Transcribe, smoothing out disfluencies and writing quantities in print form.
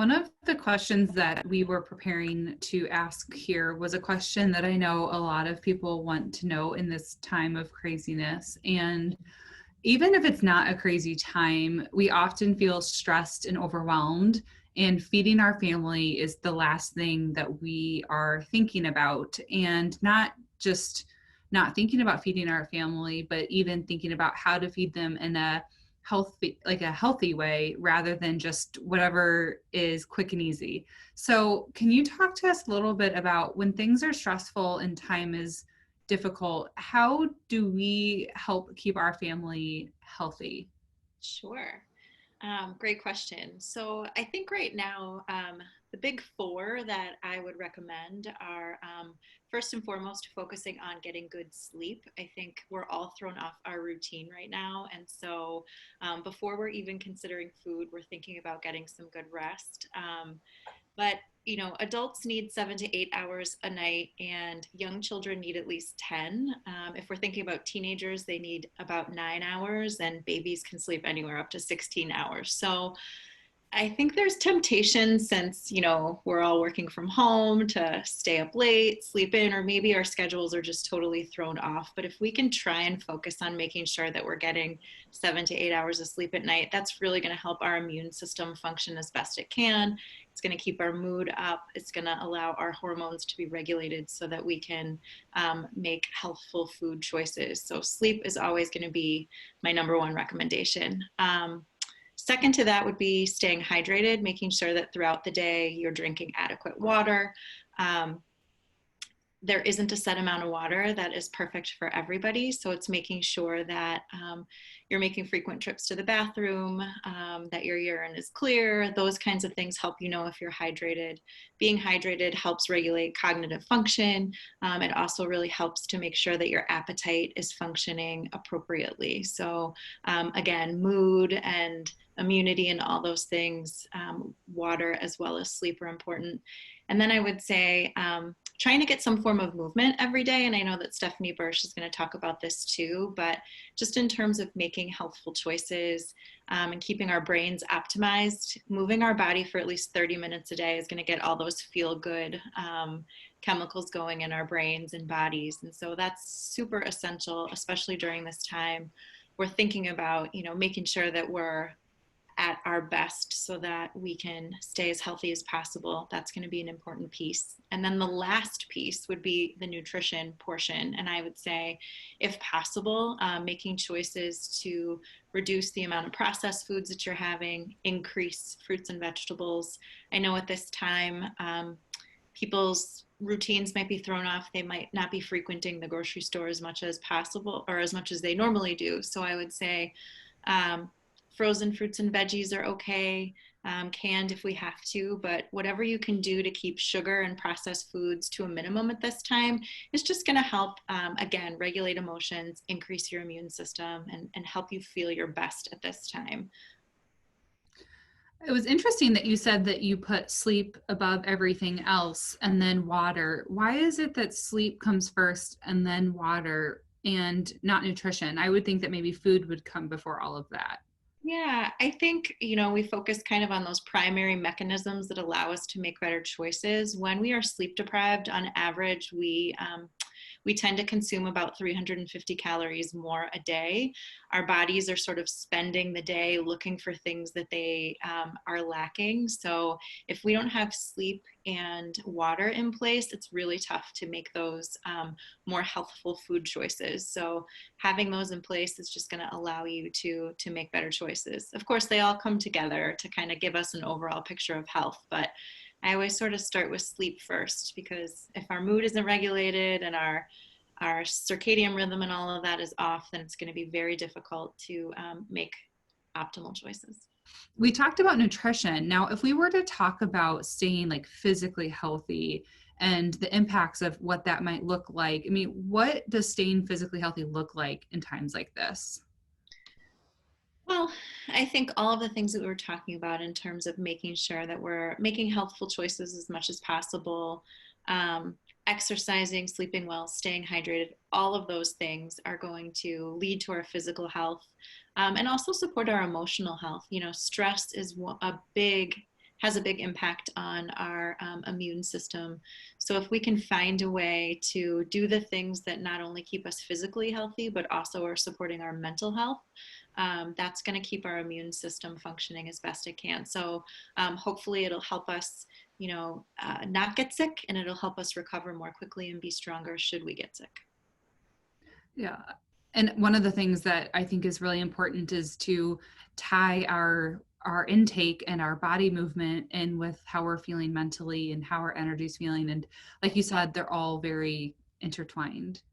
One of the questions that we were preparing to ask here was a question that I know a lot of people want to know in this time of craziness. And even if it's not a crazy time, we often feel stressed and overwhelmed. And feeding our family is the last thing that we are thinking about. And not just not thinking about feeding our family, but even thinking about how to feed them in a healthy way rather than just whatever is quick and easy. So can you talk to us a little bit about when things are stressful and time is difficult, how do we help keep our family healthy? Sure. Great question. So I think right now, the big four that I would recommend are first and foremost, focusing on getting good sleep. I think we're all thrown off our routine right now. And so before we're even considering food, we're thinking about getting some good rest. But adults need 7 to 8 hours a night, and young children need at least 10. If we're thinking about teenagers, they need about 9 hours, and babies can sleep anywhere up to 16 hours. So I think there's temptation since, we're all working from home to stay up late, sleep in, or maybe our schedules are just totally thrown off. But if we can try and focus on making sure that we're getting 7 to 8 hours of sleep at night, that's really going to help our immune system function as best it can. It's going to keep our mood up. It's going to allow our hormones to be regulated so that we can make healthful food choices. So sleep is always going to be my number one recommendation. Second to that would be staying hydrated, making sure that throughout the day you're drinking adequate water. Um, there isn't a set amount of water that is perfect for everybody. So it's making sure that you're making frequent trips to the bathroom, that your urine is clear. Those kinds of things help you know if you're hydrated. Being hydrated helps regulate cognitive function. It also really helps to make sure that your appetite is functioning appropriately. So again, mood and immunity and all those things, water as well as sleep are important. And then I would say, trying to get some form of movement every day. And I know that Stephanie Bursch is going to talk about this too, but just in terms of making healthful choices and keeping our brains optimized, moving our body for at least 30 minutes a day is going to get all those feel good chemicals going in our brains and bodies. And so that's super essential, especially during this time. We're thinking about, making sure that we're at our best so that we can stay as healthy as possible. That's going to be an important piece. And then the last piece would be the nutrition portion. And I would say, if possible, making choices to reduce the amount of processed foods that you're having, increase fruits and vegetables. I know at this time, people's routines might be thrown off. They might not be frequenting the grocery store as much as possible or as much as they normally do. So I would say, frozen fruits and veggies are okay, canned if we have to, but whatever you can do to keep sugar and processed foods to a minimum at this time is just going to help, again, regulate emotions, increase your immune system, and help you feel your best at this time. It was interesting that you said that you put sleep above everything else and then water. Why is it that sleep comes first and then water and not nutrition? I would think that maybe food would come before all of that. Yeah, I think, we focus kind of on those primary mechanisms that allow us to make better choices. When we are sleep deprived, on average, we tend to consume about 350 calories more a day. Our bodies are sort of spending the day looking for things that they are lacking. So if we don't have sleep and water in place, it's really tough to make those more healthful food choices. So having those in place is just going to allow you to make better choices. Of course, they all come together to kind of give us an overall picture of health, but I always sort of start with sleep first, because if our mood isn't regulated and our circadian rhythm and all of that is off, then it's going to be very difficult to make optimal choices. We talked about nutrition. Now, if we were to talk about staying like physically healthy and the impacts of what that might look like, I mean, what does staying physically healthy look like in times like this? Well, I think all of the things that we were talking about in terms of making sure that we're making healthful choices as much as possible, exercising, sleeping well, staying hydrated, all of those things are going to lead to our physical health, and also support our emotional health. Stress is a big has a big impact on our immune system. So if we can find a way to do the things that not only keep us physically healthy, but also are supporting our mental health, that's going to keep our immune system functioning as best it can. So hopefully it'll help us, not get sick, and it'll help us recover more quickly and be stronger should we get sick. Yeah. And one of the things that I think is really important is to tie our intake and our body movement in with how we're feeling mentally and how our energy's feeling. And like you said, they're all very intertwined.